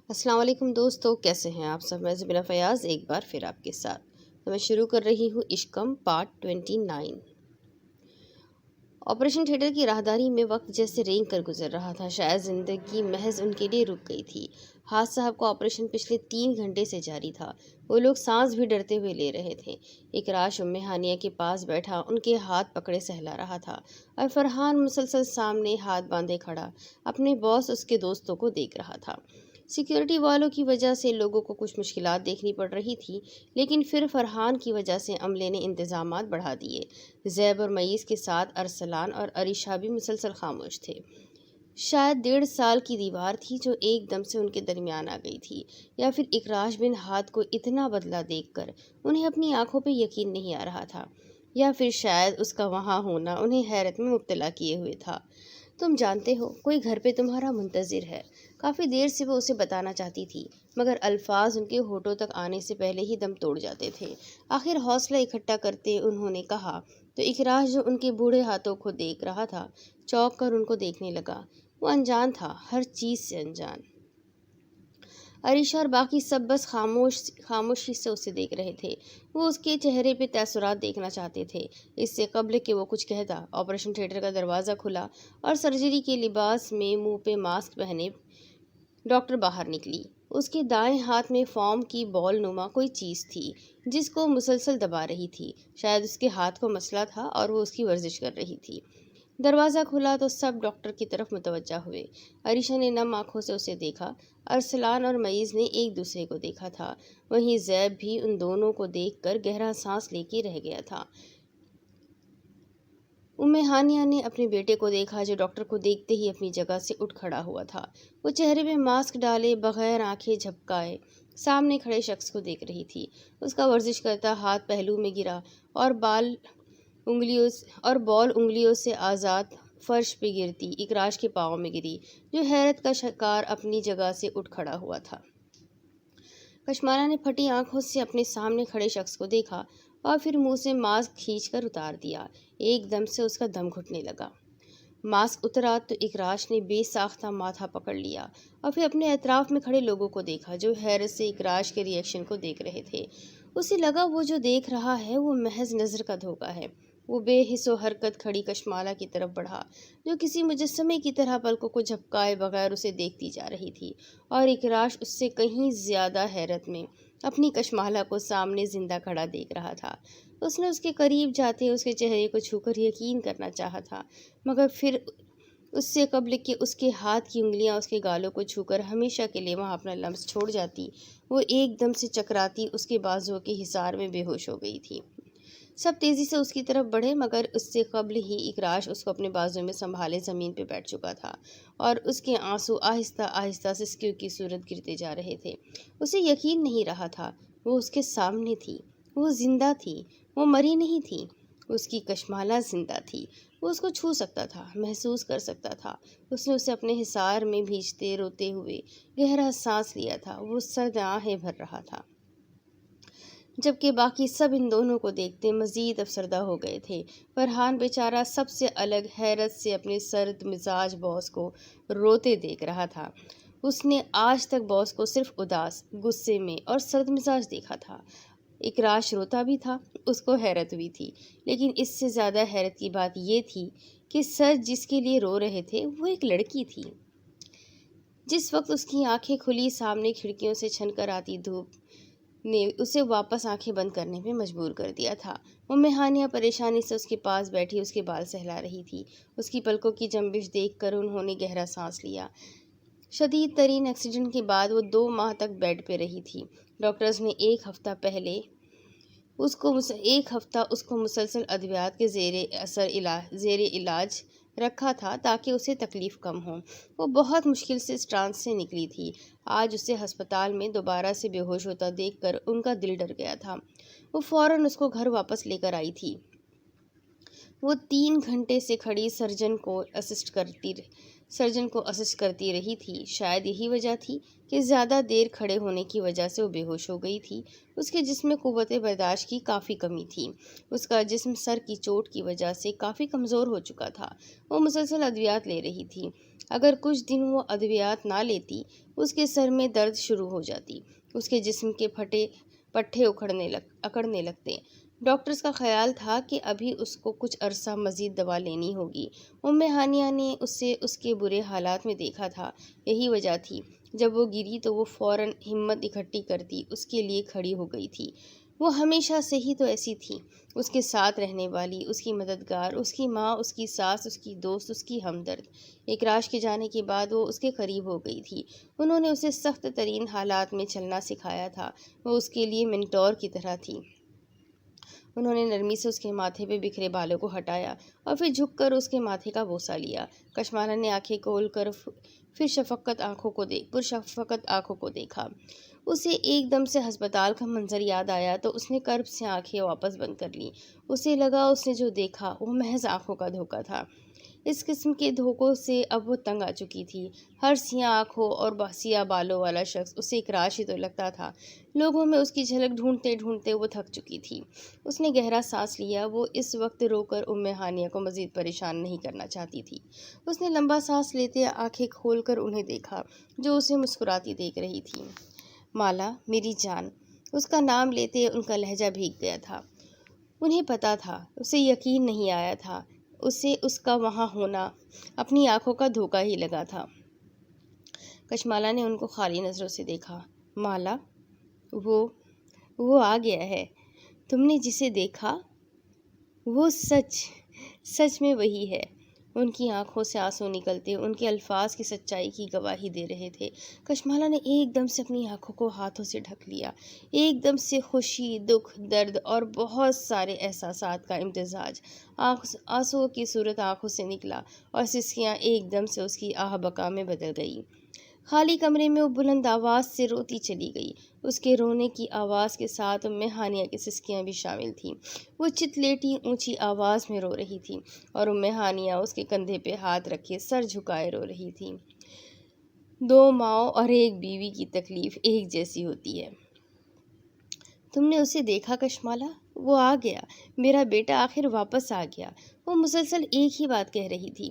السلام علیکم دوستو، کیسے ہیں آپ سب؟ میں زبینہ فیاض ایک بار پھر آپ کے ساتھ تو میں شروع کر رہی ہوں عشقم پارٹ 29۔ آپریشن تھیٹر کی راہداری میں وقت جیسے رینگ کر گزر رہا تھا، شاید زندگی محض ان کے لیے رک گئی تھی۔ ہاتھ صاحب کا آپریشن پچھلے 3 گھنٹے سے جاری تھا، وہ لوگ سانس بھی ڈرتے ہوئے لے رہے تھے۔ اکراش ام ہانیہ کے پاس بیٹھا ان کے ہاتھ پکڑے سہلا رہا تھا، اور فرحان مسلسل سامنے ہاتھ باندھے کھڑا اپنے باس اس کے دوستوں کو دیکھ رہا تھا۔ سیکیورٹی والوں کی وجہ سے لوگوں کو کچھ مشکلات دیکھنی پڑ رہی تھی، لیکن پھر فرحان کی وجہ سے عملے نے انتظامات بڑھا دیے۔ زیب اور معیز کے ساتھ ارسلان اور عریشہ بھی مسلسل خاموش تھے۔ شاید 1.5 سال کی دیوار تھی جو ایک دم سے ان کے درمیان آ گئی تھی، یا پھر اکراش بن ہاتھ کو اتنا بدلہ دیکھ کر انہیں اپنی آنکھوں پہ یقین نہیں آ رہا تھا، یا پھر شاید اس کا وہاں ہونا انہیں حیرت میں مبتلا کیے ہوئے تھا۔ تم جانتے ہو، کوئی گھر پہ تمہارا منتظر ہے۔ کافی دیر سے وہ اسے بتانا چاہتی تھی، مگر الفاظ ان کے ہونٹوں تک آنے سے پہلے ہی دم توڑ جاتے تھے۔ آخر حوصلہ اکٹھا کرتے انہوں نے کہا تو اکراش جو ان کے بوڑھے ہاتھوں کو دیکھ رہا تھا چونک کر ان کو دیکھنے لگا۔ وہ انجان تھا، ہر چیز سے انجان۔ عریشہ اور باقی سب بس خاموشی سے اسے دیکھ رہے تھے۔ وہ اس کے چہرے پہ تاثرات دیکھنا چاہتے تھے، اس سے قبل کہ وہ کچھ کہتا۔ آپریشن تھیٹر کا دروازہ کھلا اور سرجری کے لباس میں منہ پہ ماسک پہنے ڈاکٹر باہر نکلی۔ اس کے دائیں ہاتھ میں فوم کی بال نما کوئی چیز تھی جس کو مسلسل دبا رہی تھی۔ شاید اس کے ہاتھ کو مسئلہ تھا اور وہ اس کی ورزش کر رہی تھی۔ دروازہ کھلا تو سب ڈاکٹر کی طرف متوجہ ہوئے۔ عریشہ نے نم آنکھوں سے اسے دیکھا، ارسلان اور معیز نے ایک دوسرے کو دیکھا تھا، وہیں زیب بھی ان دونوں کو دیکھ کر گہرا سانس لے کے رہ گیا تھا۔ ام ہانیہ نے اپنے بیٹے کو دیکھا جو ڈاکٹر کو دیکھتے ہی اپنی جگہ سے اٹھ کھڑا ہوا تھا۔ وہ چہرے پہ ماسک ڈالے بغیر آنکھیں جھپکائے سامنے کھڑے شخص کو دیکھ رہی تھی۔ اس کا ورزش کرتا ہاتھ پہلو میں گرا اور بال انگلیوں سے آزاد فرش پہ گرتی اکراش کے پاؤں میں گری، جو حیرت کا شکار اپنی جگہ سے اٹھ کھڑا ہوا تھا۔ کشمالہ نے پھٹی آنکھوں سے اپنے سامنے کھڑے شخص کو دیکھا اور پھر منہ سے ماسک کھینچ کر اتار دیا۔ ایک دم سے اس کا دم گھٹنے لگا۔ ماسک اترا تو اکراش نے بے ساختہ ماتھا پکڑ لیا اور پھر اپنے اطراف میں کھڑے لوگوں کو دیکھا جو حیرت سے اکراش کے ری ایکشن کو دیکھ رہے تھے۔ اسے لگا وہ جو دیکھ رہا ہے وہ محض نظر کا دھوکہ ہے۔ وہ بے حس و حرکت کھڑی کشمالہ کی طرف بڑھا جو کسی مجسمے کی طرح پلکوں کو جھپکائے بغیر اسے دیکھتی جا رہی تھی، اور اکراش اس سے کہیں زیادہ حیرت میں اپنی کشمالہ کو سامنے زندہ کھڑا دیکھ رہا تھا۔ اس نے اس کے قریب جاتے اس کے چہرے کو چھو کر یقین کرنا چاہا تھا، مگر پھر اس سے قبل کہ اس کے ہاتھ کی انگلیاں اس کے گالوں کو چھو کر ہمیشہ کے لیے وہاں اپنا لمس چھوڑ جاتی، وہ ایک دم سے چکراتی اس کے بازوؤں کے حصار میں بے ہوش ہو گئی تھی۔ سب تیزی سے اس کی طرف بڑھے، مگر اس سے قبل ہی اکراش اس کو اپنے بازو میں سنبھالے زمین پہ بیٹھ چکا تھا، اور اس کے آنسو آہستہ آہستہ سسکیوں کی صورت گرتے جا رہے تھے۔ اسے یقین نہیں رہا تھا، وہ اس کے سامنے تھی، وہ زندہ تھی، وہ مری نہیں تھی۔ اس کی کشمالہ زندہ تھی، وہ اس کو چھو سکتا تھا، محسوس کر سکتا تھا۔ اس نے اسے اپنے حصار میں بھیجتے روتے ہوئے گہرا سانس لیا تھا، وہ سرد آہیں بھر رہا تھا، جبکہ باقی سب ان دونوں کو دیکھتے مزید افسردہ ہو گئے تھے۔ فرحان بیچارہ سب سے الگ حیرت سے اپنے سرد مزاج باس کو روتے دیکھ رہا تھا۔ اس نے آج تک باس کو صرف اداس، غصے میں اور سرد مزاج دیکھا تھا۔ اکراش روتا بھی تھا، اس کو حیرت ہوئی تھی، لیکن اس سے زیادہ حیرت کی بات یہ تھی کہ سر جس کے لیے رو رہے تھے وہ ایک لڑکی تھی۔ جس وقت اس کی آنکھیں کھلی، سامنے کھڑکیوں سے چھن کر آتی دھوپ نے اسے واپس آنکھیں بند کرنے پہ مجبور کر دیا تھا۔ ام ہانیہ پریشانی سے اس کے پاس بیٹھی اس کے بال سہلا رہی تھی۔ اس کی پلکوں کی جنبش دیکھ کر انہوں نے گہرا سانس لیا۔ شدید ترین ایکسیڈنٹ کے بعد وہ 2 ماہ تک بیڈ پہ رہی تھی۔ ڈاکٹرز نے ایک ہفتہ اس کو مسلسل ادویات کے زیر علاج رکھا تھا تاکہ اسے تکلیف کم ہو۔ وہ بہت مشکل سے اس ٹرانس سے نکلی تھی۔ آج اسے ہسپتال میں دوبارہ سے بے ہوش ہوتا دیکھ کر ان کا دل ڈر گیا تھا۔ وہ فوراً اس کو گھر واپس لے کر آئی تھی۔ وہ 3 گھنٹے سے کھڑی سرجن کو اسسٹ کرتی رہی تھی۔ شاید یہی وجہ تھی کہ زیادہ دیر کھڑے ہونے کی وجہ سے وہ بے ہوش ہو گئی تھی۔ اس کے جسم میں قوت برداشت کی کافی کمی تھی۔ اس کا جسم سر کی چوٹ کی وجہ سے کافی کمزور ہو چکا تھا۔ وہ مسلسل ادویات لے رہی تھی۔ اگر کچھ دن وہ ادویات نہ لیتی اس کے سر میں درد شروع ہو جاتی، اس کے جسم کے پٹھے اکڑنے لگتے۔ ڈاکٹرز کا خیال تھا کہ ابھی اس کو کچھ عرصہ مزید دوا لینی ہوگی۔ ہانیہ نے اسے اس کے برے حالات میں دیکھا تھا، یہی وجہ تھی جب وہ گری تو وہ فوراً ہمت اکٹھی کرتی اس کے لیے کھڑی ہو گئی تھی۔ وہ ہمیشہ سے ہی تو ایسی تھی، اس کے ساتھ رہنے والی، اس کی مددگار، اس کی ماں، اس کی ساس، اس کی دوست، اس کی ہمدرد۔ اکراش کے جانے کے بعد وہ اس کے قریب ہو گئی تھی۔ انہوں نے اسے سخت ترین حالات میں چلنا سکھایا تھا، وہ اس کے لیے منٹور کی طرح تھی۔ انہوں نے نرمی سے اس کے ماتھے پہ بکھرے بالوں کو ہٹایا اور پھر جھک کر اس کے ماتھے کا بوسہ لیا۔ کشمالہ نے آنکھیں کھول کر پھر شفقت آنکھوں کو دیکھا۔ اسے ایک دم سے ہسپتال کا منظر یاد آیا تو اس نے کرب سے آنکھیں واپس بند کر لیں۔ اسے لگا اس نے جو دیکھا وہ محض آنکھوں کا دھوکہ تھا۔ اس قسم کے دھوکوں سے اب وہ تنگ آ چکی تھی۔ ہر سیاہ آنکھوں اور سیاہ بالوں والا شخص اسے اکراش ہی تو لگتا تھا۔ لوگوں میں اس کی جھلک ڈھونڈتے ڈھونڈتے وہ تھک چکی تھی۔ اس نے گہرا سانس لیا۔ وہ اس وقت رو کر ہانیہ کو مزید پریشان نہیں کرنا چاہتی تھی۔ اس نے لمبا سانس لیتے آنکھیں کھول کر انہیں دیکھا جو اسے مسکراتی دیکھ رہی تھی۔ مالا، میری جان۔ اس کا نام لیتے ان کا لہجہ بھیگ گیا تھا۔ انہیں پتا تھا، اسے یقین نہیں آیا تھا، اسے اس کا وہاں ہونا اپنی آنکھوں کا دھوکہ ہی لگا تھا۔ کشمالہ نے ان کو خالی نظروں سے دیکھا۔ مالا، وہ آ گیا ہے۔ تم نے جسے دیکھا وہ سچ میں وہی ہے۔ ان کی آنکھوں سے آنسو نکلتے ان کے الفاظ کی سچائی کی گواہی دے رہے تھے۔ کشمالہ نے ایک دم سے اپنی آنکھوں کو ہاتھوں سے ڈھک لیا۔ ایک دم سے خوشی، دکھ، درد اور بہت سارے احساسات کا امتزاج آنسوؤں کی صورت آنکھوں سے نکلا اور سسکیاں ایک دم سے اس کی آہ بکا میں بدل گئی۔ خالی کمرے میں وہ بلند آواز سے روتی چلی گئی۔ اس کے رونے کی آواز کے ساتھ ہانیہ کی سسکیاں بھی شامل تھیں۔ وہ چت لیٹی اونچی آواز میں رو رہی تھی اور ہانیہ اس کے کندھے پہ ہاتھ رکھے سر جھکائے رو رہی تھی۔ دو ماؤں اور ایک بیوی کی تکلیف ایک جیسی ہوتی ہے۔ تم نے اسے دیکھا کشمالہ؟ وہ آ گیا، میرا بیٹا آخر واپس آ گیا۔ وہ مسلسل ایک ہی بات کہہ رہی تھی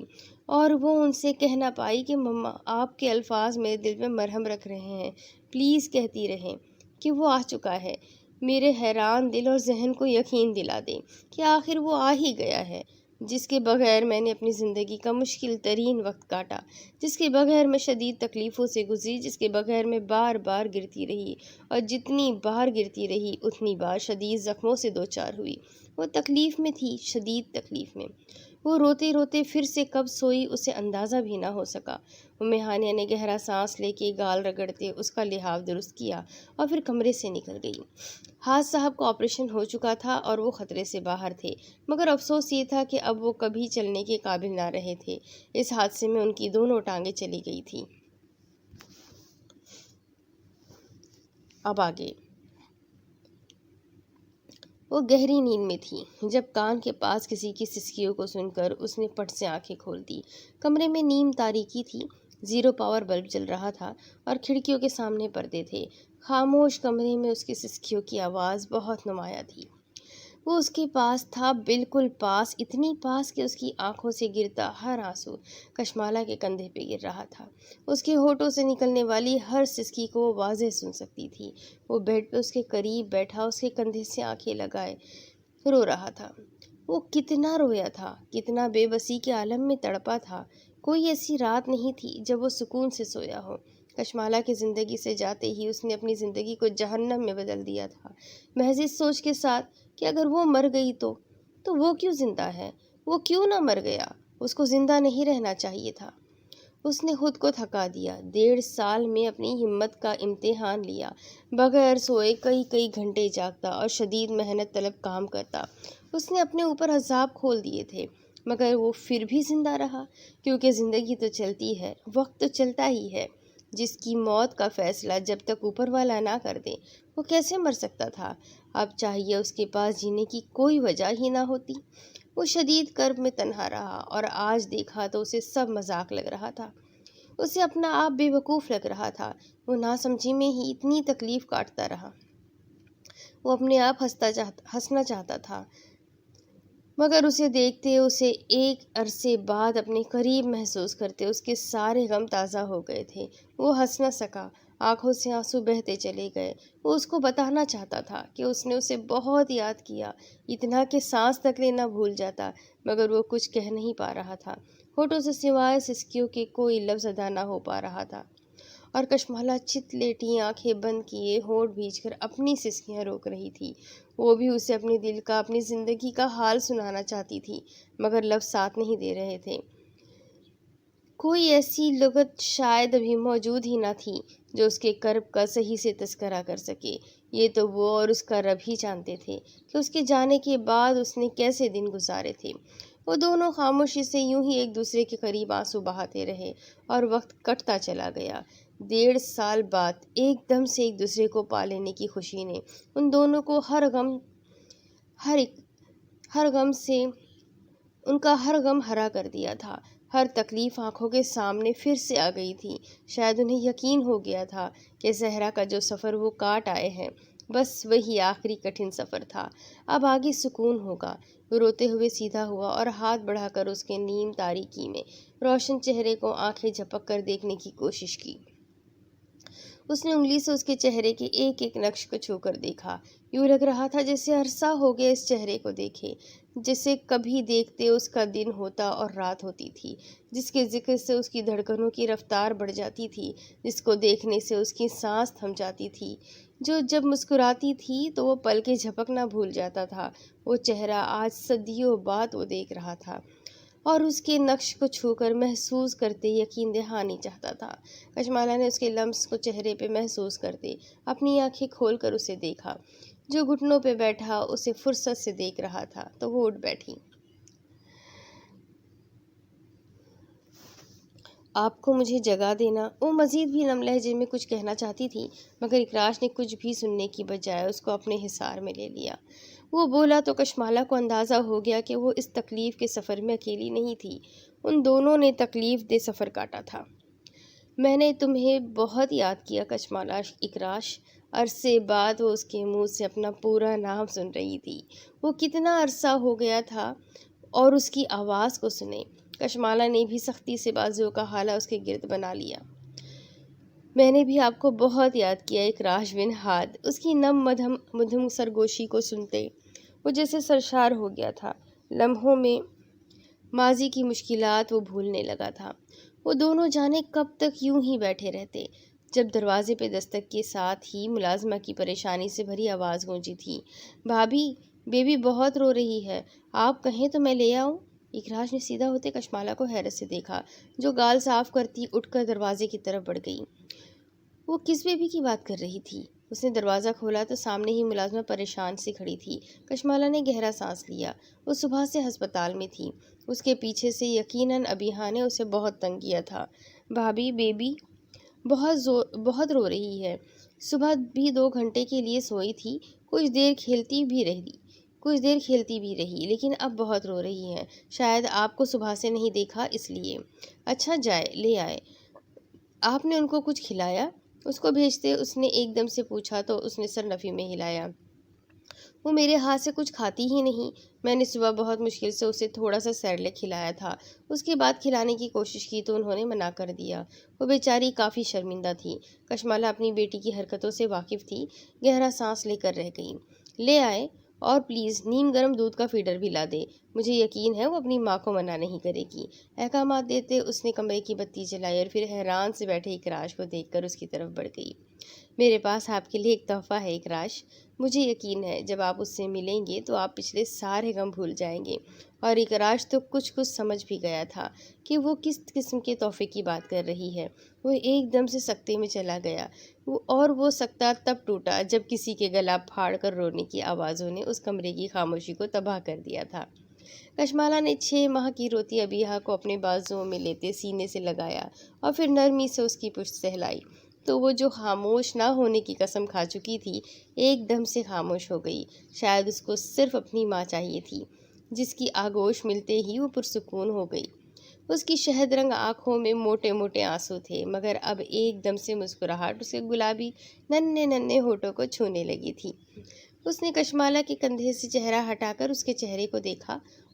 اور وہ ان سے کہہ نہ پائی کہ مما، آپ کے الفاظ میرے دل میں مرہم رکھ رہے ہیں، پلیز کہتی رہیں کہ وہ آ چکا ہے۔ میرے حیران دل اور ذہن کو یقین دلا دیں کہ آخر وہ آ ہی گیا ہے، جس کے بغیر میں نے اپنی زندگی کا مشکل ترین وقت کاٹا، جس کے بغیر میں شدید تکلیفوں سے گزری، جس کے بغیر میں بار بار گرتی رہی اور جتنی بار گرتی رہی اتنی بار شدید زخموں سے دوچار ہوئی۔ وہ تکلیف میں تھی، شدید تکلیف میں۔ وہ روتے روتے پھر سے کب سوئی اسے اندازہ بھی نہ ہو سکا۔ ہانیہ نے گہرا سانس لے کے گال رگڑتے اس کا لحاف درست کیا اور پھر کمرے سے نکل گئی۔ حاج صاحب کا آپریشن ہو چکا تھا اور وہ خطرے سے باہر تھے، مگر افسوس یہ تھا کہ اب وہ کبھی چلنے کے قابل نہ رہے تھے۔ اس حادثے میں ان کی دونوں ٹانگیں چلی گئی تھیں۔ اب آگے۔ وہ گہری نیند میں تھی جب کان کے پاس کسی کی سسکیوں کو سن کر اس نے پٹ سے آنکھیں کھول دی۔ کمرے میں نیم تاریکی تھی، 0 پاور بلب جل رہا تھا اور کھڑکیوں کے سامنے پردے تھے۔ خاموش کمرے میں اس کی سسکیوں کی آواز بہت نمایاں تھی۔ وہ اس کے پاس تھا، بالکل پاس، اتنی پاس کہ اس کی آنکھوں سے گرتا ہر آنسو کشمالہ کے کندھے پہ گر رہا تھا۔ اس کے ہونٹوں سے نکلنے والی ہر سسکی کو وہ واضح سن سکتی تھی۔ وہ بیڈ پہ اس کے قریب بیٹھا اس کے کندھے سے آنکھیں لگائے رو رہا تھا۔ وہ کتنا رویا تھا، کتنا بے بسی کے عالم میں تڑپا تھا۔ کوئی ایسی رات نہیں تھی جب وہ سکون سے سویا ہو۔ کشمالہ کی زندگی سے جاتے ہی اس نے اپنی زندگی کو جہنم میں بدل دیا تھا، محض اس سوچ کے ساتھ کہ اگر وہ مر گئی تو وہ کیوں زندہ ہے؟ وہ کیوں نہ مر گیا؟ اس کو زندہ نہیں رہنا چاہیے تھا۔ اس نے خود کو تھکا دیا، 1.5 سال میں اپنی ہمت کا امتحان لیا، بغیر سوئے کئی گھنٹے جاگتا اور شدید محنت طلب کام کرتا۔ اس نے اپنے اوپر عذاب کھول دیے تھے، مگر وہ پھر بھی زندہ رہا، کیونکہ زندگی تو چلتی ہے، وقت تو چلتا ہی ہے۔ جس کی موت کا فیصلہ جب تک اوپر والا نہ کر دے وہ کیسے مر سکتا تھا؟ اب چاہیے اس کے پاس جینے کی کوئی وجہ ہی نہ ہوتی۔ وہ شدید کرب میں تنہا رہا اور آج دیکھا تو اسے سب مذاق لگ رہا تھا۔ اسے اپنا آپ بے وقوف لگ رہا تھا۔ وہ ناسمجھی میں ہی اتنی تکلیف کاٹتا رہا۔ وہ اپنے آپ ہنسنا چاہتا تھا، مگر اسے دیکھتے، اسے ایک عرصے بعد اپنے قریب محسوس کرتے اس کے سارے غم تازہ ہو گئے تھے۔ وہ ہنس نہ سکا، آنکھوں سے آنسو بہتے چلے گئے۔ وہ اس کو بتانا چاہتا تھا کہ اس نے اسے بہت یاد کیا، اتنا کہ سانس تک لینا بھول جاتا، مگر وہ کچھ کہہ نہیں پا رہا تھا۔ ہونٹوں سے سوائے سسکیوں کے کوئی لفظ ادا نہ ہو پا رہا تھا، اور کشمالہ چت لیٹی آنکھیں بند کیے ہونٹ بھیج کر اپنی سسکیاں روک رہی تھی۔ وہ بھی اسے اپنے دل کا، اپنی زندگی کا حال سنانا چاہتی تھی، مگر لفظ ساتھ نہیں دے رہے تھے۔ کوئی ایسی لغت شاید ابھی موجود ہی نہ تھی جو اس کے کرب کا صحیح سے تذکرہ کر سکے۔ یہ تو وہ اور اس کا رب ہی جانتے تھے کہ اس کے جانے کے بعد اس نے کیسے دن گزارے تھے۔ وہ دونوں خاموشی سے یوں ہی ایک دوسرے کے قریب آنسو بہاتے رہے، اور وقت کٹتا چلا گیا۔ 1.5 سال بعد ایک دم سے ایک دوسرے کو پا لینے کی خوشی نے ان دونوں کو ہر غم سے ان کا ہر غم ہرا کر دیا تھا۔ ہر تکلیف آنکھوں کے سامنے پھر سے آ گئی تھی۔ شاید انہیں یقین ہو گیا تھا کہ صحرا کا جو سفر وہ کاٹ آئے ہیں، بس وہی آخری کٹھن سفر تھا۔ اب آگے سکون ہوگا۔ وہ روتے ہوئے سیدھا ہوا اور ہاتھ بڑھا کر اس کے نیم تاریکی میں روشن چہرے کو آنکھیں جھپک کر دیکھنے کی کوشش کی۔ اس نے انگلی سے اس کے چہرے کے ایک ایک نقش کو چھو کر دیکھا۔ یوں لگ رہا تھا جیسے عرصہ ہو گیا اس چہرے کو دیکھے، جسے کبھی دیکھتے اس کا دن ہوتا اور رات ہوتی تھی، جس کے ذکر سے اس کی دھڑکنوں کی رفتار بڑھ جاتی تھی، جس کو دیکھنے سے اس کی سانس تھم جاتی تھی، جو جب مسکراتی تھی تو وہ پلکیں جھپکنا بھول جاتا تھا۔ وہ چہرہ آج صدیوں بعد وہ دیکھ رہا تھا، اور اس کے نقش کو چھو کر محسوس کرتے یقین دہانی چاہتا تھا۔ کشمالہ نے اس کے لمس کو چہرے پہ محسوس کرتے اپنی آنکھیں کھول کر اسے دیکھا، جو گھٹنوں پہ بیٹھا اسے فرصت سے دیکھ رہا تھا، تو وہ اٹھ بیٹھی۔ آپ کو مجھے جگہ دینا۔ وہ مزید بھی نم لہجے میں کچھ کہنا چاہتی تھی، مگر اکراش نے کچھ بھی سننے کی بجائے اس کو اپنے حصار میں لے لیا۔ وہ بولا تو کشمالہ کو اندازہ ہو گیا کہ وہ اس تکلیف کے سفر میں اکیلی نہیں تھی، ان دونوں نے تکلیف دہ سفر کاٹا تھا۔ میں نے تمہیں بہت یاد کیا کشمالہ۔ اکراش عرصے بعد وہ اس کے منہ سے اپنا پورا نام سن رہی تھی۔ وہ کتنا عرصہ ہو گیا تھا اور اس کی آواز کو سنے۔ کشمالہ نے بھی سختی سے بازوؤں کا حالہ اس کے گرد بنا لیا۔ میں نے بھی آپ کو بہت یاد کیا اکراش بن ہاد۔ اس کی نم مدھم سرگوشی کو سنتے وہ جیسے سرشار ہو گیا تھا۔ لمحوں میں ماضی کی مشکلات وہ بھولنے لگا تھا۔ وہ دونوں جانے کب تک یوں ہی بیٹھے رہتے، جب دروازے پہ دستک کے ساتھ ہی ملازمہ کی پریشانی سے بھری آواز گونجی تھی، بھابھی، بیبی بہت رو رہی ہے، آپ کہیں تو میں لے آؤں؟ اکراش نے سیدھا ہوتے کشمالہ کو حیرت سے دیکھا، جو گال صاف کرتی اٹھ کر دروازے کی طرف بڑھ گئی۔ وہ کس بیبی کی بات کر رہی تھی؟ اس نے دروازہ کھولا تو سامنے ہی ملازمہ پریشان سی کھڑی تھی۔ کشمالہ نے گہرا سانس لیا۔ وہ صبح سے ہسپتال میں تھی، اس کے پیچھے سے یقیناً ابیہا نے اسے بہت تنگ کیا تھا۔ بھابھی، بیبی بہت رو رہی ہے، صبح بھی 2 گھنٹے کے لیے سوئی تھی، کچھ دیر کھیلتی بھی رہی، لیکن اب بہت رو رہی ہے، شاید آپ کو صبح سے نہیں دیکھا اس لیے۔ اچھا جائے لے آئے، آپ نے ان کو کچھ کھلایا؟ اس کو بھیجتے اس نے ایک دم سے پوچھا تو اس نے سر نفی میں ہلایا۔ وہ میرے ہاتھ سے کچھ کھاتی ہی نہیں، میں نے صبح بہت مشکل سے اسے تھوڑا سا سیرلیک کھلایا تھا، اس کے بعد کھلانے کی کوشش کی تو انہوں نے منع کر دیا۔ وہ بیچاری کافی شرمندہ تھی۔ کشمالہ اپنی بیٹی کی حرکتوں سے واقف تھی، گہرا سانس لے کر رہ گئی۔ لے آئے، اور پلیز نیم گرم دودھ کا فیڈر بھی لا دے، مجھے یقین ہے وہ اپنی ماں کو منع نہیں کرے گی۔ احکامات دیتے اس نے کمرے کی بتی جلائی اور پھر حیران سے بیٹھے اکراش کو دیکھ کر اس کی طرف بڑھ گئی۔ میرے پاس آپ کے لیے ایک تحفہ ہے اکراش، مجھے یقین ہے جب آپ اس سے ملیں گے تو آپ پچھلے سارے غم بھول جائیں گے۔ اور اکراش تو کچھ سمجھ بھی گیا تھا کہ وہ کس قسم کے تحفے کی بات کر رہی ہے۔ وہ ایک دم سے سکتے میں چلا گیا، اور وہ سکتہ تب ٹوٹا جب کسی کے گلا پھاڑ کر رونے کی آوازوں نے اس کمرے کی خاموشی کو تباہ کر دیا تھا۔ کشمالہ نے 6 ماہ کی روتی ابیہا کو اپنے بازوؤں میں لیتے سینے سے لگایا اور پھر نرمی سے اس کی پشت سہلائی، تو وہ جو خاموش نہ ہونے کی قسم کھا چکی تھی ایک دم سے خاموش ہو گئی۔ شاید اس کو صرف اپنی ماں چاہیے تھی، جس کی آغوش ملتے ہی وہ پرسکون ہو گئی۔ اس کی شہد رنگ آنکھوں میں موٹے موٹے آنسو تھے، مگر اب ایک دم سے مسکراہٹ اس کے گلابی ننھے ہونٹوں کو چھونے لگی تھی۔ اس نے کشمالہ کے کندھے سے چہرہ ہٹا کر اس کے چہرے کو دیکھا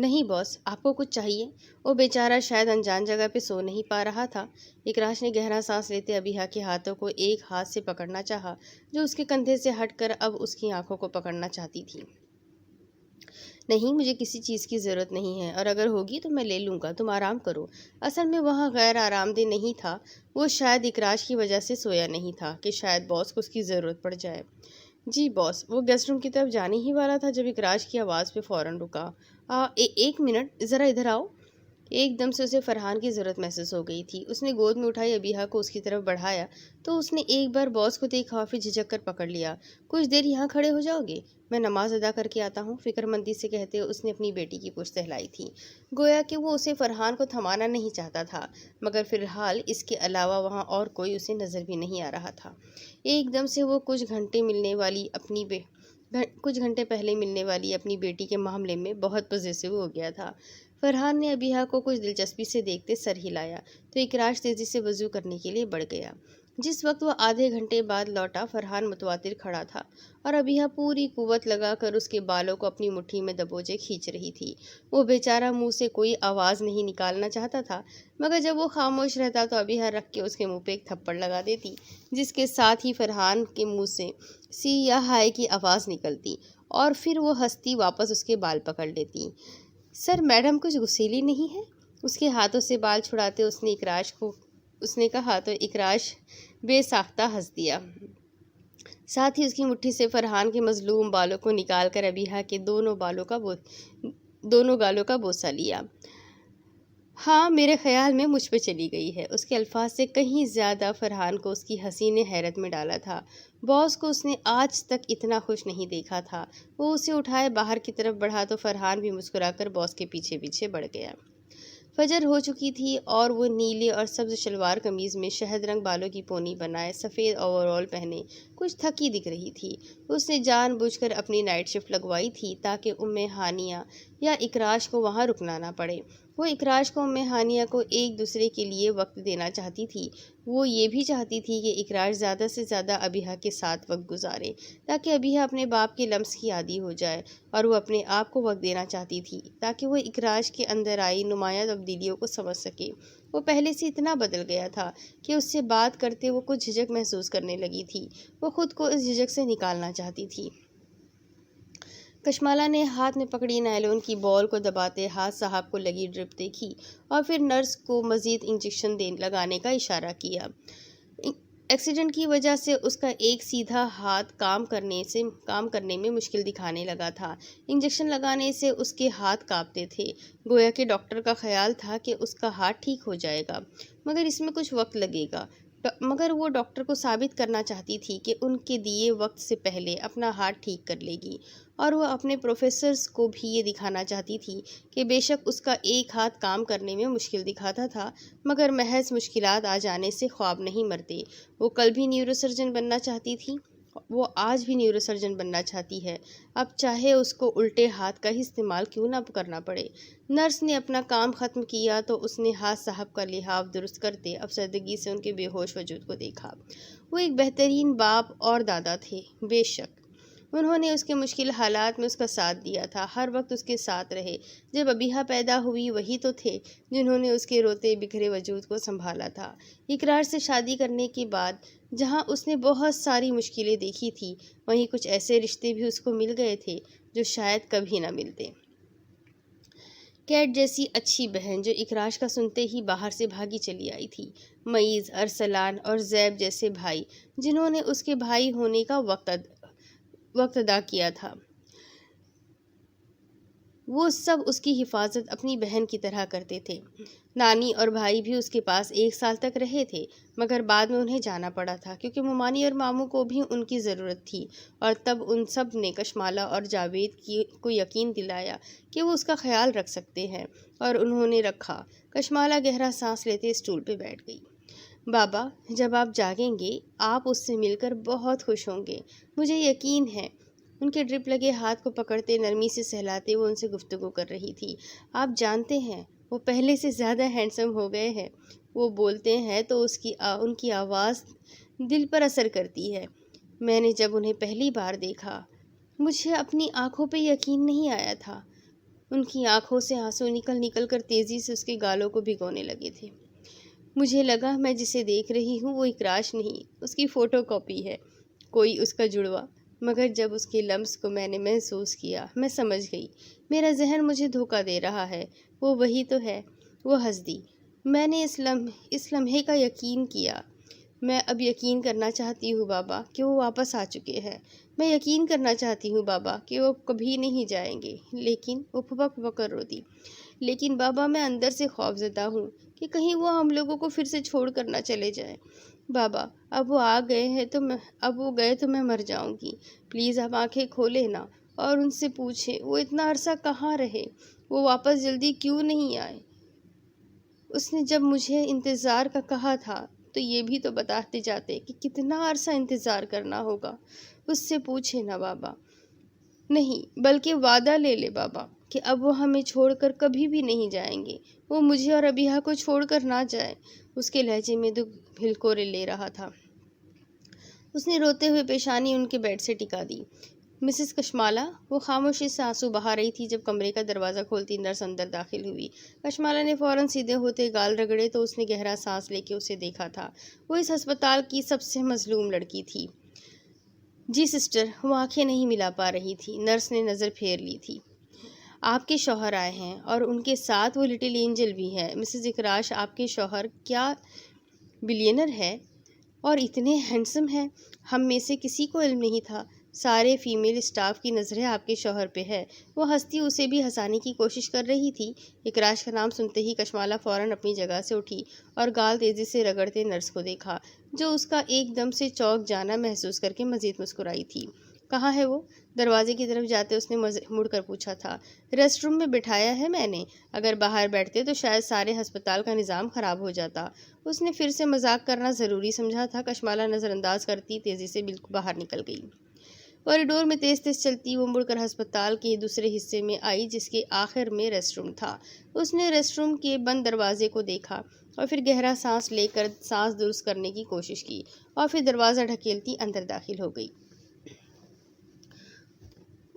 نہیں باس، آپ کو کچھ چاہیے؟ وہ بیچارہ شاید انجان جگہ پہ سو نہیں پا رہا تھا۔ اکراش نے گہرا سانس لیتے ابیہا کے ہاتھوں کو ایک ہاتھ سے پکڑنا چاہا جو اس کے کندھے سے ہٹ کر اب اس کی آنکھوں کو پکڑنا چاہتی تھی۔ نہیں، مجھے کسی چیز کی ضرورت نہیں ہے، اور اگر ہوگی تو میں لے لوں گا، تم آرام کرو۔ اصل میں وہاں غیر آرام دہ نہیں تھا، وہ شاید اکراش کی وجہ سے سویا نہیں تھا کہ شاید باس کو اس کی ضرورت پڑ جائے۔ جی باس، وہ گیسٹ روم کی طرف جانے ہی والا تھا جب اکراش کی آواز پہ فوراً رکا۔ ایک منٹ، ذرا ادھر آؤ۔ ایک دم سے اسے فرحان کی ضرورت محسوس ہو گئی تھی۔ اس نے گود میں اٹھائی ابیہا کو اس کی طرف بڑھایا تو اس نے ایک بار باس کو دیکھا اور پھر جھجک کر پکڑ لیا۔ کچھ دیر یہاں کھڑے ہو جاؤ گے؟ میں نماز ادا کر کے آتا ہوں، فکر مندی سے کہتے اس نے اپنی بیٹی کی پشت ہلائی تھی، گویا کہ وہ اسے فرحان کو تھمانا نہیں چاہتا تھا، مگر فی الحال اس کے علاوہ وہاں اور کوئی اسے نظر بھی نہیں آ رہا تھا۔ ایک دم سے وہ کچھ گھنٹے پہلے ملنے والی اپنی بیٹی کے معاملے میں بہت پوزیسو ہو گیا تھا۔ فرحان نے ابیہا کو کچھ دلچسپی سے دیکھتے سر ہلایا تو اکراش تیزی سے وضو کرنے کے لیے بڑھ گیا۔ جس وقت وہ آدھے گھنٹے بعد لوٹا، فرحان متواتر کھڑا تھا اور ابیہا پوری قوت لگا کر اس کے بالوں کو اپنی مٹھی میں دبوچے کھینچ رہی تھی۔ وہ بیچارہ منہ سے کوئی آواز نہیں نکالنا چاہتا تھا، مگر جب وہ خاموش رہتا تو ابیہا رکھ کے اس کے منہ پہ ایک تھپڑ لگا دیتی، جس کے ساتھ ہی فرحان کے منہ سے سی یا ہائے کی آواز نکلتی اور پھر وہ ہنستی واپس اس کے بال پکڑ لیتی۔ سر، میڈم کچھ غصیلی نہیں ہے؟ اس کے ہاتھوں سے بال چھڑاتے اس نے کہا تو اکراش بے ساختہ ہنس دیا۔ ساتھ ہی اس کی مٹھی سے فرحان کے مظلوم بالوں کو نکال کر ابیہا کے دونوں گالوں کا بوسہ لیا۔ ہاں، میرے خیال میں مجھ پہ چلی گئی ہے۔ اس کے الفاظ سے کہیں زیادہ فرحان کو اس کی ہنسی نے حیرت میں ڈالا تھا۔ باس کو اس نے آج تک اتنا خوش نہیں دیکھا تھا۔ وہ اسے اٹھائے باہر کی طرف بڑھا تو فرحان بھی مسکرا کر باس کے پیچھے پیچھے بڑھ گیا۔ فجر ہو چکی تھی اور وہ نیلے اور سبز شلوار قمیض میں شہد رنگ بالوں کی پونی بنائے سفید اوور آل پہنے کچھ تھکی دکھ رہی تھی۔ اس نے جان بوجھ کر اپنی نائٹ شفٹ لگوائی تھی تاکہ ہانیہ یا اکراش کو وہاں رکنا نہ پڑے۔ وہ اکراش کو ہانیہ کو ایک دوسرے کے لیے وقت دینا چاہتی تھی۔ وہ یہ بھی چاہتی تھی کہ اکراش زیادہ سے زیادہ ابیہا کے ساتھ وقت گزارے تاکہ ابیہا اپنے باپ کے لمس کی عادی ہو جائے، اور وہ اپنے آپ کو وقت دینا چاہتی تھی تاکہ وہ اکراش کے اندر آئی نمایاں تبدیلیوں کو سمجھ سکے۔ وہ پہلے سے اتنا بدل گیا تھا کہ اس سے بات کرتے وہ کچھ جھجک محسوس کرنے لگی تھی۔ وہ خود کو اس جھجک سے نکالنا چاہتی تھی۔ کشمالہ نے ہاتھ میں پکڑی نائلون کی بال کو دباتے ہاتھ صاحب کو لگی ڈرپ دیکھی اور پھر نرس کو مزید انجیکشن لگانے کا اشارہ کیا۔ ایکسیڈنٹ کی وجہ سے اس کا ایک سیدھا ہاتھ کام کرنے میں مشکل دکھانے لگا تھا۔ انجیکشن لگانے سے اس کے ہاتھ کانپتے تھے، گویا کہ ڈاکٹر کا خیال تھا کہ اس کا ہاتھ ٹھیک ہو جائے گا، مگر اس میں کچھ وقت لگے گا۔ مگر وہ ڈاکٹر کو ثابت کرنا چاہتی تھی کہ ان کے دیے وقت سے پہلے اپنا ہاتھ ٹھیک کر لے گی، اور وہ اپنے پروفیسرز کو بھی یہ دکھانا چاہتی تھی کہ بے شک اس کا ایک ہاتھ کام کرنے میں مشکل دکھاتا تھا، مگر محض مشکلات آ جانے سے خواب نہیں مرتے۔ وہ کل بھی نیورو سرجن بننا چاہتی تھی، وہ آج بھی نیورو سرجن بننا چاہتی ہے، اب چاہے اس کو الٹے ہاتھ کا ہی استعمال کیوں نہ کرنا پڑے۔ نرس نے اپنا کام ختم کیا تو اس نے ہاتھ صاحب کا لحاف درست کرتے افسردگی سے ان کے بے ہوش وجود کو دیکھا۔ وہ ایک بہترین باپ اور دادا تھے، بے شک۔ انہوں نے اس کے مشکل حالات میں اس کا ساتھ دیا تھا، ہر وقت اس کے ساتھ رہے۔ جب ابیہا پیدا ہوئی وہی تو تھے جنہوں نے اس کے روتے بکھرے وجود کو سنبھالا تھا۔ اقرار سے شادی کرنے کے بعد جہاں اس نے بہت ساری مشکلیں دیکھی تھی، وہیں کچھ ایسے رشتے بھی اس کو مل گئے تھے جو شاید کبھی نہ ملتے۔ کیٹ جیسی اچھی بہن جو اکراش کا سنتے ہی باہر سے بھاگی چلی آئی تھی، معیز، ارسلان اور زیب جیسے بھائی جنہوں نے اس کے بھائی ہونے کا وقت ادا کیا تھا، وہ سب اس کی حفاظت اپنی بہن کی طرح کرتے تھے۔ نانی اور بھائی بھی اس کے پاس 1 سال تک رہے تھے، مگر بعد میں انہیں جانا پڑا تھا کیونکہ ممانی اور ماموں کو بھی ان کی ضرورت تھی، اور تب ان سب نے کشمالہ اور جاوید کو یقین دلایا کہ وہ اس کا خیال رکھ سکتے ہیں، اور انہوں نے رکھا۔ کشمالہ گہرا سانس لیتے اسٹول پہ بیٹھ گئی۔ بابا، جب آپ جاگیں گے آپ اس سے مل کر بہت خوش ہوں گے، مجھے یقین ہے۔ ان کے ڈرپ لگے ہاتھ کو پکڑتے نرمی سے سہلاتے وہ ان سے گفتگو کر رہی تھی۔ آپ جانتے ہیں وہ پہلے سے زیادہ ہینڈسم ہو گئے ہیں، وہ بولتے ہیں تو ان کی آواز دل پر اثر کرتی ہے۔ میں نے جب انہیں پہلی بار دیکھا مجھے اپنی آنکھوں پہ یقین نہیں آیا تھا۔ ان کی آنکھوں سے آنسو نکل نکل کر تیزی سے اس کے گالوں کو بھگونے لگے تھے۔ مجھے لگا میں جسے دیکھ رہی ہوں وہ اکراش نہیں، اس کی فوٹو کاپی ہے، کوئی اس کا جڑوا۔ مگر جب اس کے لمس کو میں نے محسوس کیا، میں سمجھ گئی میرا ذہن مجھے دھوکہ دے رہا ہے، وہ وہی تو ہے۔ وہ ہنس دی۔ میں نے اس لمحے کا یقین کیا۔ میں اب یقین کرنا چاہتی ہوں بابا کہ وہ واپس آ چکے ہیں۔ میں یقین کرنا چاہتی ہوں بابا کہ وہ کبھی نہیں جائیں گے۔ لیکن وہ پھپا کر رو دی۔ لیکن بابا میں اندر سے خوفزدہ ہوں کہ کہیں وہ ہم لوگوں کو پھر سے چھوڑ کر نہ چلے جائیں۔ بابا اب وہ گئے تو میں مر جاؤں گی۔ پلیز آپ آنکھیں کھولیں نا اور ان سے پوچھیں وہ اتنا عرصہ کہاں رہے، وہ واپس جلدی کیوں نہیں آئے۔ اس نے جب مجھے انتظار کا کہا تھا تو یہ بھی تو بتاتے جاتے کہ کتنا عرصہ انتظار کرنا ہوگا۔ اس سے پوچھے نا بابا۔ نہیں، بلکہ وعدہ لے لے بابا کہ اب وہ ہمیں چھوڑ کر کبھی بھی نہیں جائیں گے، وہ مجھے اور ابیہ کو چھوڑ کر نہ جائیں۔ اس کے لہجے میں دکھ ہلکورے لے رہا تھا۔ اس نے روتے ہوئے پیشانی ان کے بیڈ سے ٹکا دی۔ مسز کشمالہ، وہ خاموشی سے آنسو بہا رہی تھی جب کمرے کا دروازہ کھولتی نرس اندر داخل ہوئی۔ کشمالہ نے فوراً سیدھے ہوتے گال رگڑے تو اس نے گہرا سانس لے کے اسے دیکھا تھا۔ وہ اس ہسپتال کی سب سے مظلوم لڑکی تھی۔ جی سسٹر، وہ آنکھیں نہیں ملا پا رہی تھی۔ نرس نے نظر پھیر لی تھی۔ آپ کے شوہر آئے ہیں اور ان کے ساتھ وہ لٹل اینجل بھی ہے۔ مسز اکراش، آپ کے شوہر کیا بلینئر ہے اور اتنے ہینڈسم ہیں؟ ہم میں سے کسی کو علم نہیں تھا۔ سارے فیمیل اسٹاف کی نظریں آپ کے شوہر پہ ہے۔ وہ ہنستی اسے بھی ہنسانے کی کوشش کر رہی تھی۔ اکراش کا نام سنتے ہی کشمالہ فوراً اپنی جگہ سے اٹھی اور گال تیزی سے رگڑتے نرس کو دیکھا، جو اس کا ایک دم سے چونک جانا محسوس کر کے مزید مسکرائی تھی۔ کہاں ہے وہ؟ دروازے کی طرف جاتے اس نے مڑ کر پوچھا تھا۔ ریسٹ روم میں بٹھایا ہے میں نے، اگر باہر بیٹھتے تو شاید سارے ہسپتال کا نظام خراب ہو جاتا۔ اس نے پھر سے مذاق کرنا ضروری سمجھا تھا۔ کشمالہ نظر انداز کرتی تیزی سے بالکل باہر نکل گئی۔ کوریڈور میں تیز تیز چلتی وہ مڑ کر ہسپتال کے دوسرے حصے میں آئی جس کے آخر میں ریسٹ روم تھا۔ اس نے ریسٹ روم کے بند دروازے کو دیکھا اور پھر گہرا سانس لے کر سانس درست کرنے کی کوشش کی اور پھر دروازہ ڈھکیلتی اندر داخل ہو گئی۔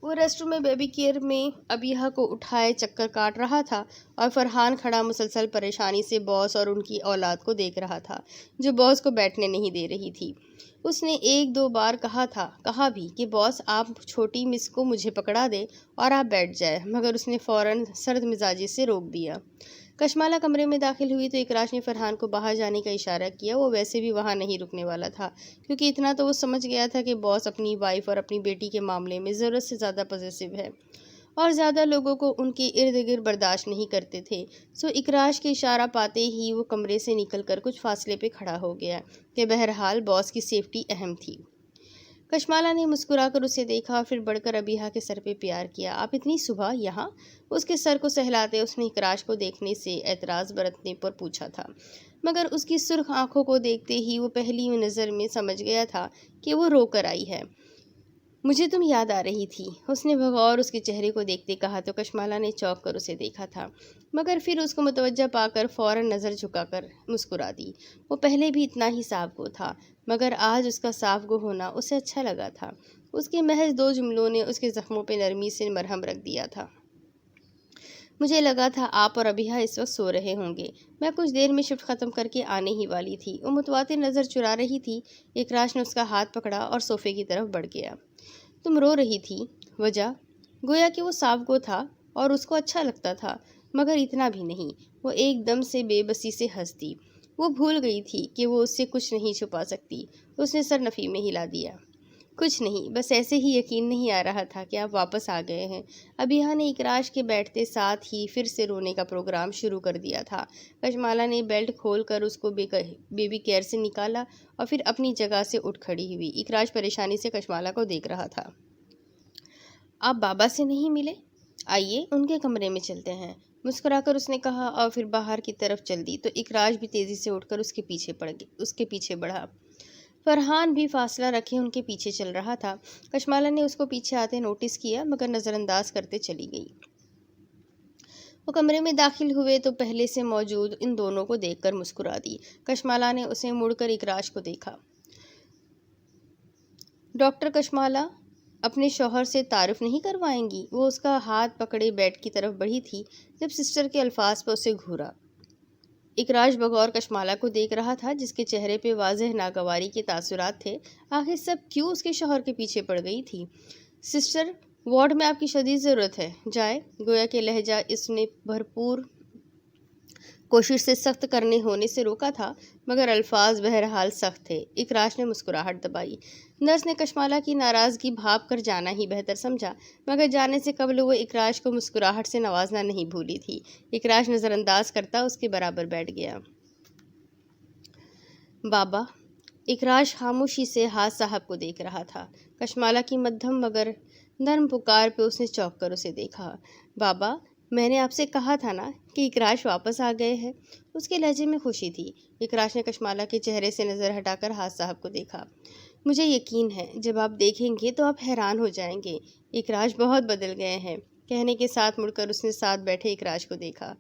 وہ ریسٹ روم میں بیبی کیئر میں ابیہ کو اٹھائے چکر کاٹ رہا تھا اور فرحان کھڑا مسلسل پریشانی سے باس اور ان کی اولاد کو دیکھ رہا تھا، جو باس کو بیٹھنے نہیں دے رہی تھی۔ اس نے ایک دو بار کہا بھی کہ باس آپ چھوٹی مس کو مجھے پکڑا دے اور آپ بیٹھ جائے، مگر اس نے فوراً سرد مزاجی سے روک دیا۔ کشمالہ کمرے میں داخل ہوئی تو اکراش نے فرحان کو باہر جانے کا اشارہ کیا۔ وہ ویسے بھی وہاں نہیں رکنے والا تھا، کیونکہ اتنا تو وہ سمجھ گیا تھا کہ باس اپنی وائف اور اپنی بیٹی کے معاملے میں ضرورت سے زیادہ پوزیسو ہے اور زیادہ لوگوں کو ان کے ارد گرد برداشت نہیں کرتے تھے۔ سو اکراش کے اشارہ پاتے ہی وہ کمرے سے نکل کر کچھ فاصلے پہ کھڑا ہو گیا کہ بہرحال باس کی سیفٹی اہم تھی۔ کشمالہ نے مسکرا کر اسے دیکھا اور پھر بڑھ کر ابیہ کے سر پہ پیار کیا۔ آپ اتنی صبح یہاں؟ اس کے سر کو سہلاتے اس نے اکراش کو دیکھنے سے اعتراض برتنے پر پوچھا تھا، مگر اس کی سرخ آنکھوں کو دیکھتے ہی وہ پہلی نظر میں سمجھ گیا تھا کہ وہ رو کر آئی ہے۔ مجھے تم یاد آ رہی تھی، اس نے بغور اس کے چہرے کو دیکھتے کہا تو کشمالہ نے چونک کر اسے دیکھا تھا، مگر پھر اس کو متوجہ پا کر فوراً نظر جھکا کر مسکرا دی۔ وہ پہلے بھی اتنا ہی صاف گو تھا، مگر آج اس کا صاف گو ہونا اسے اچھا لگا تھا۔ اس کے محض 2 جملوں نے اس کے زخموں پہ نرمی سے مرہم رکھ دیا تھا۔ مجھے لگا تھا آپ اور ابیہ اس وقت سو رہے ہوں گے، میں کچھ دیر میں شفٹ ختم کر کے آنے ہی والی تھی۔ وہ متواتر نظر چرا رہی تھی۔ اکراش نے اس کا ہاتھ پکڑا اور صوفے کی طرف بڑھ گیا۔ تم رو رہی تھی، وجہ؟ گویا کہ وہ صاف گو تھا اور اس کو اچھا لگتا تھا، مگر اتنا بھی نہیں۔ وہ ایک دم سے بے بسی سے ہنس دی۔ وہ بھول گئی تھی کہ وہ اس سے کچھ نہیں چھپا سکتی۔ اس نے سر نفی میں ہلا دیا۔ کچھ نہیں، بس ایسے ہی یقین نہیں آ رہا تھا کہ آپ واپس آ گئے ہیں۔ ابیہ نے اکراش کے بیٹھتے ساتھ ہی پھر سے رونے کا پروگرام شروع کر دیا تھا۔ کشمالہ نے بیلٹ کھول کر اس کو بیبی کیئر سے نکالا اور پھر اپنی جگہ سے اٹھ کھڑی ہوئی۔ اکراش پریشانی سے کشمالہ کو دیکھ رہا تھا۔ آپ بابا سے نہیں ملے؟ آئیے ان کے کمرے میں چلتے ہیں، مسکرا کر اس نے کہا اور پھر باہر کی طرف چل دی تو اکراش بھی تیزی سے اٹھ کر اس کے پیچھے بڑھا۔ فرحان بھی فاصلہ رکھے ان کے پیچھے چل رہا تھا۔ کشمالہ نے اس کو پیچھے آتے نوٹس کیا، مگر نظر انداز کرتے چلی گئی۔ وہ کمرے میں داخل ہوئے تو پہلے سے موجود ان دونوں کو دیکھ کر مسکرا دی۔ کشمالہ نے اسے مڑ کر اکراش کو دیکھا۔ ڈاکٹر کشمالہ، اپنے شوہر سے تعارف نہیں کروائیں گی؟ وہ اس کا ہاتھ پکڑے بیڈ کی طرف بڑھی تھی جب سسٹر کے الفاظ پر اسے گھورا۔ اکراش بغور کشمالا کو دیکھ رہا تھا جس کے چہرے پہ واضح ناگواری کے تاثرات تھے۔ آخر سب کیوں اس کے شوہر کے پیچھے پڑ گئی تھی؟ سسٹر، وارڈ میں آپ کی شدید ضرورت ہے، جائے۔ گویا کہ لہجہ اس نے بھرپور کوشش سے سخت کرنے ہونے سے روکا تھا، مگر الفاظ بہرحال سخت تھے۔ اکراش نے مسکراہٹ دبائی۔ نرس نے کشمالا کی ناراضگی بھاپ کر جانا ہی بہتر سمجھا، مگر جانے سے قبل وہ اکراش کو مسکراہٹ سے نوازنا نہیں بھولی تھی۔ اکراش نظر انداز کرتا اس کے برابر بیٹھ گیا۔ بابا۔ اکراش خاموشی سے حاج صاحب کو دیکھ رہا تھا۔ کشمالا کی مدھم مگر نرم پکار پہ اس نے چونک کر اسے دیکھا۔ بابا، میں نے آپ سے کہا تھا نا کہ اکراش واپس آ گئے ہیں۔ اس کے لہجے میں خوشی تھی۔ اکراش نے کشمالا کے چہرے سے نظر ہٹا کر حاج صاحب کو دیکھا۔ مجھے یقین ہے جب آپ دیکھیں گے تو آپ حیران ہو جائیں گے، اکراش بہت بدل گئے ہیں۔ کہنے کے ساتھ مڑ کر اس نے ساتھ بیٹھے اکراش کو دیکھا۔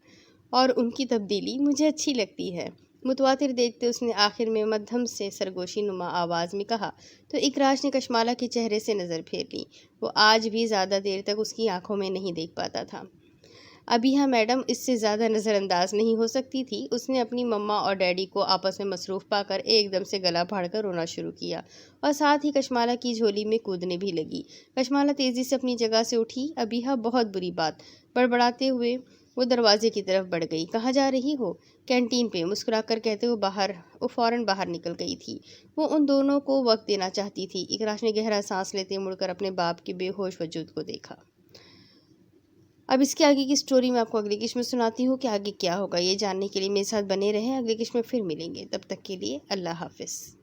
اور ان کی تبدیلی مجھے اچھی لگتی ہے۔ متواتر دیکھتے اس نے آخر میں مدھم سے سرگوشی نما آواز میں کہا تو اکراش نے کشمالا کے چہرے سے نظر پھیر لی۔ وہ آج بھی زیادہ دیر تک اس کی آنکھوں میں نہیں دیکھ پاتا تھا۔ ابھی میڈم اس سے زیادہ نظر انداز نہیں ہو سکتی تھی۔ اس نے اپنی مما اور ڈیڈی کو آپس میں مصروف پا کر ایک دم سے گلا پھاڑ کر رونا شروع کیا اور ساتھ ہی کشمالا کی جھولی میں کودنے بھی لگی۔ کشمالا تیزی سے اپنی جگہ سے اٹھی۔ ابیہا، بہت بری بات، بڑبڑاتے ہوئے وہ دروازے کی طرف بڑھ گئی۔ کہاں جا رہی ہو؟ کینٹین پہ، مسکرا کر کہتے وہ فوراً باہر نکل گئی تھی۔ وہ ان دونوں کو وقت دینا چاہتی تھی۔ اکراش نے گہرا سانس لیتے مڑ کر اپنے باپ کے بے ہوش وجود کو دیکھا۔ اب اس کے آگے کی سٹوری میں آپ کو اگلی قسط میں سناتی ہوں کہ آگے کیا ہوگا۔ یہ جاننے کے لیے میرے ساتھ بنے رہیں۔ اگلی قسط میں پھر ملیں گے، تب تک کے لیے اللہ حافظ۔